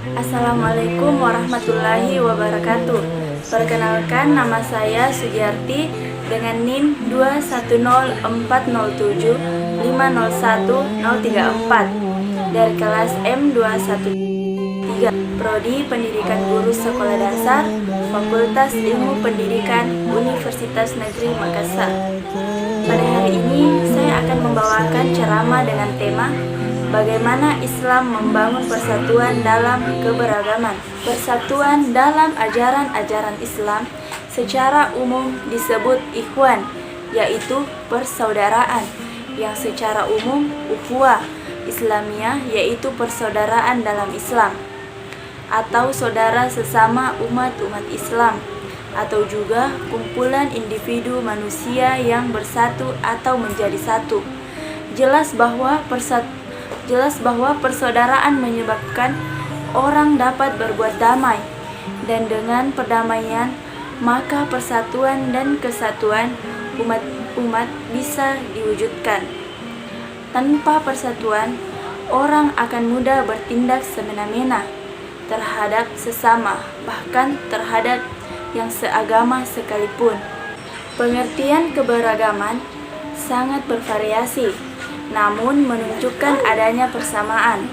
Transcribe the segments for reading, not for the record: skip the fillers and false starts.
Assalamualaikum warahmatullahi wabarakatuh. Perkenalkan, nama saya Sugiarti dengan NIM 210407501034 dari kelas M213, Prodi Pendidikan Guru Sekolah Dasar, Fakultas Ilmu Pendidikan, Universitas Negeri Makassar. Pada hari ini saya akan membawakan ceramah dengan tema bagaimana Islam membangun persatuan dalam keberagaman. Persatuan dalam ajaran-ajaran Islam secara umum disebut ikhwan, yaitu persaudaraan, yang secara umum ukhuwah Islamiyah, yaitu persaudaraan dalam Islam, atau saudara sesama umat-umat Islam, atau juga kumpulan individu manusia yang bersatu atau menjadi satu. Jelas bahwa persaudaraan menyebabkan orang dapat berbuat damai, dan dengan perdamaian maka persatuan dan kesatuan umat bisa diwujudkan. Tanpa persatuan, orang akan mudah bertindak semena-mena terhadap sesama, bahkan terhadap yang seagama sekalipun. Pengertian keberagaman sangat bervariasi, namun menunjukkan adanya persamaan.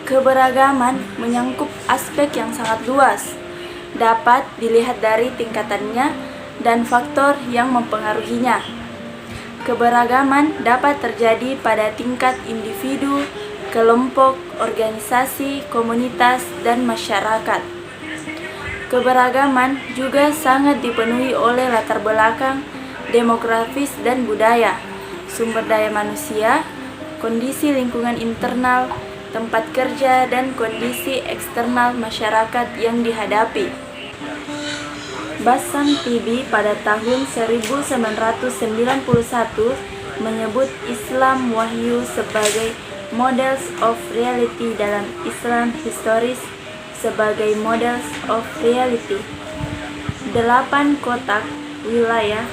Keberagaman menyangkup aspek yang sangat luas, dapat dilihat dari tingkatannya dan faktor yang mempengaruhinya. Keberagaman dapat terjadi pada tingkat individu, kelompok, organisasi, komunitas, dan masyarakat. Keberagaman juga sangat dipenuhi oleh latar belakang demografis dan budaya, sumber daya manusia, kondisi lingkungan internal, tempat kerja, dan kondisi eksternal masyarakat yang dihadapi. Bassam Tibi pada tahun 1991 menyebut Islam Wahyu sebagai Models of Reality dalam Islam Historis sebagai Models of Reality. 8 kotak wilayah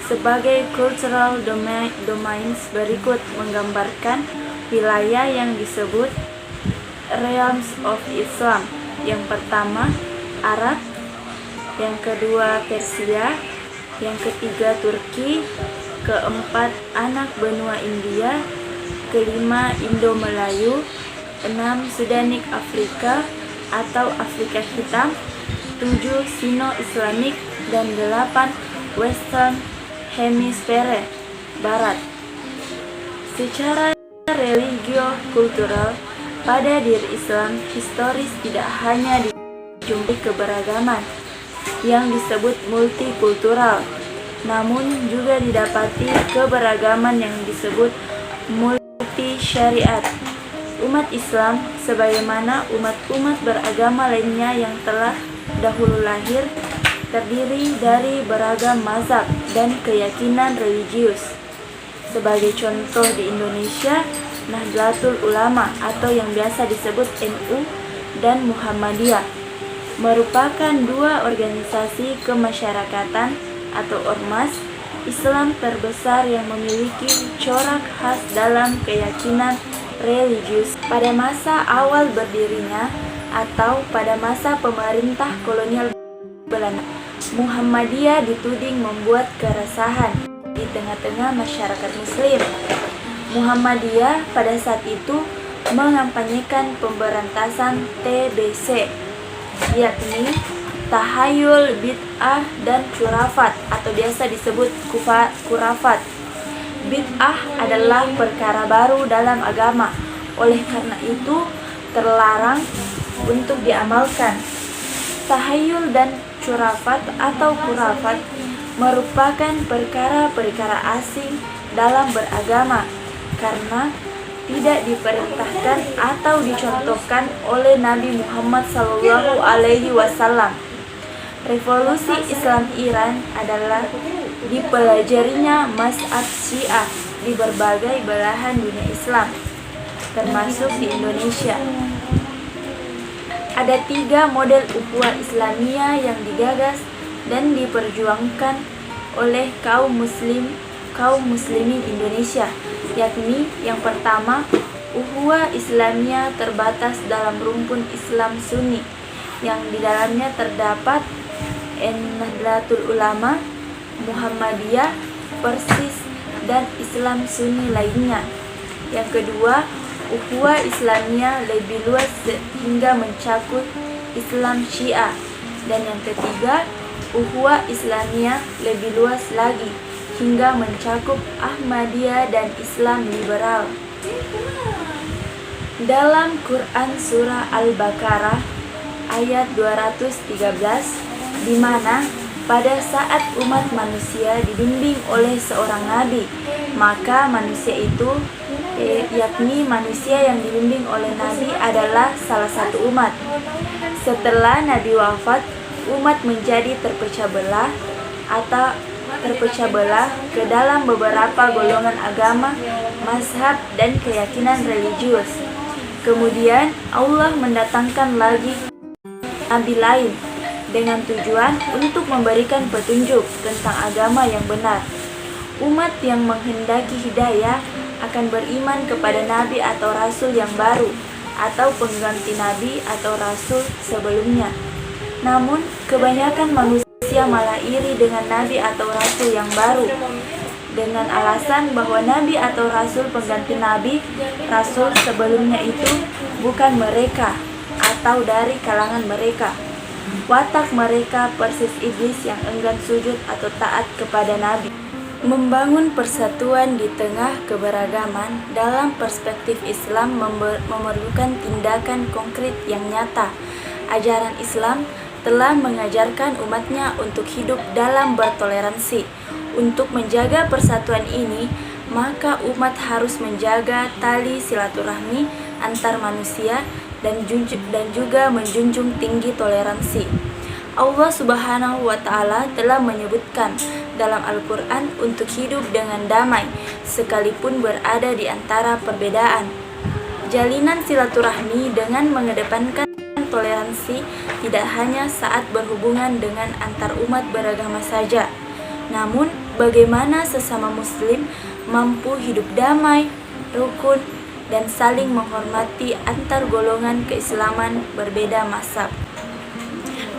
sebagai cultural domains berikut menggambarkan wilayah yang disebut realms of Islam. Yang pertama Arab, yang kedua Persia, yang ketiga Turki, keempat anak benua India, kelima Indo-Melayu, 6 Sudanik Afrika atau Afrika Hitam, 7 Sino-Islamic, dan 8 Western Hemisphère Barat. Secara religio-kultural, pada diri Islam historis tidak hanya dijumpai keberagaman yang disebut multikultural, namun juga didapati keberagaman yang disebut multi syariat. Umat Islam, sebagaimana umat-umat beragama lainnya yang telah dahulu lahir, terdiri dari beragam mazhab dan keyakinan religius. Sebagai contoh di Indonesia, Nahdlatul Ulama atau yang biasa disebut NU dan Muhammadiyah merupakan dua organisasi kemasyarakatan atau ormas Islam terbesar yang memiliki corak khas dalam keyakinan religius. Pada masa awal berdirinya atau pada masa pemerintah kolonial Belanda, Muhammadiyah dituding membuat keresahan di tengah-tengah masyarakat muslim. Muhammadiyah pada saat itu mengampanyekan pemberantasan TBC, yakni tahayul, bid'ah, dan khurafat atau biasa disebut khurafat. Bid'ah adalah perkara baru dalam agama, oleh karena itu terlarang untuk diamalkan. Tahayul dan khurafat atau khurafat merupakan perkara-perkara asing dalam beragama karena tidak diperintahkan atau dicontohkan oleh Nabi Muhammad SAW. Revolusi Islam Iran adalah dipelajarinya mazhab Syiah di berbagai belahan dunia Islam, termasuk di Indonesia. Ada 3 model ukhuwah Islamiyah yang digagas dan diperjuangkan oleh kaum muslimin Indonesia, yakni yang pertama Ukhuwah Islamiyah terbatas dalam rumpun Islam Sunni yang di dalamnya terdapat Nahdlatul Ulama, Muhammadiyah, Persis, dan Islam Sunni lainnya. Yang kedua, ukhuwah Islamiyah lebih luas hingga mencakup Islam Syiah. Dan yang ketiga, ukhuwah Islamiyah lebih luas lagi hingga mencakup Ahmadiyah dan Islam liberal. Dalam Quran Surah Al-Baqarah ayat 213, di mana pada saat umat manusia dibimbing oleh seorang nabi, maka manusia itu, yakni manusia yang dibimbing oleh nabi adalah salah satu umat. Setelah nabi wafat, umat menjadi terpecah belah ke dalam beberapa golongan agama, mazhab, dan keyakinan religius. Kemudian Allah mendatangkan lagi nabi lain dengan tujuan untuk memberikan petunjuk tentang agama yang benar. Umat yang menghendaki hidayah akan beriman kepada nabi atau rasul yang baru atau pengganti nabi atau rasul sebelumnya. Namun, kebanyakan manusia malah iri dengan nabi atau rasul yang baru dengan alasan bahwa nabi atau rasul pengganti nabi, rasul sebelumnya itu bukan mereka atau dari kalangan mereka. Watak mereka persis iblis yang enggan sujud atau taat kepada nabi. Membangun persatuan di tengah keberagaman dalam perspektif Islam memerlukan tindakan konkret yang nyata. Ajaran Islam telah mengajarkan umatnya untuk hidup dalam bertoleransi. Untuk menjaga persatuan ini, maka umat harus menjaga tali silaturahmi antar manusia dan juga menjunjung tinggi toleransi. Allah Subhanahu wa Ta'ala telah menyebutkan dalam Al-Quran untuk hidup dengan damai sekalipun berada di antara perbedaan. Jalinan silaturahmi dengan mengedepankan toleransi tidak hanya saat berhubungan dengan antar umat beragama saja, namun bagaimana sesama muslim mampu hidup damai, rukun, dan saling menghormati antar golongan keislaman berbeda mazhab.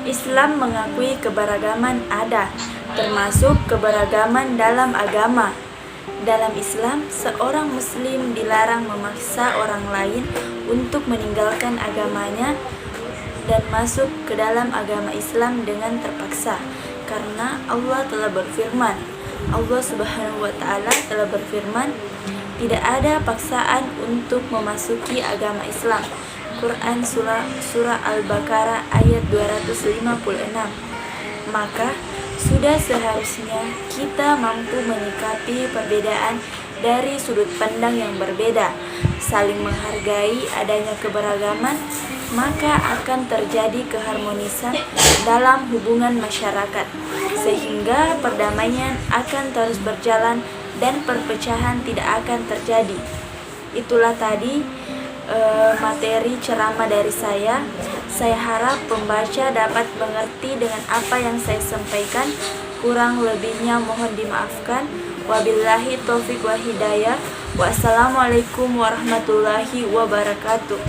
Islam mengakui keberagaman ada, termasuk keberagaman dalam agama. Dalam Islam, seorang muslim dilarang memaksa orang lain untuk meninggalkan agamanya dan masuk ke dalam agama Islam dengan terpaksa, karena Allah telah berfirman, Allah Subhanahu wa Ta'ala telah berfirman, tidak ada paksaan untuk memasuki agama Islam. Quran Surah Al-Baqarah ayat 256. Maka sudah seharusnya kita mampu menyikapi perbedaan dari sudut pandang yang berbeda, saling menghargai adanya keberagaman, maka akan terjadi keharmonisan dalam hubungan masyarakat, sehingga perdamaian akan terus berjalan dan perpecahan tidak akan terjadi. Itulah tadi materi ceramah dari saya. Saya harap pembaca dapat mengerti dengan apa yang saya sampaikan. Kurang lebihnya mohon dimaafkan. Wabillahi taufiq wa hidayah. Wassalamualaikum warahmatullahi wabarakatuh.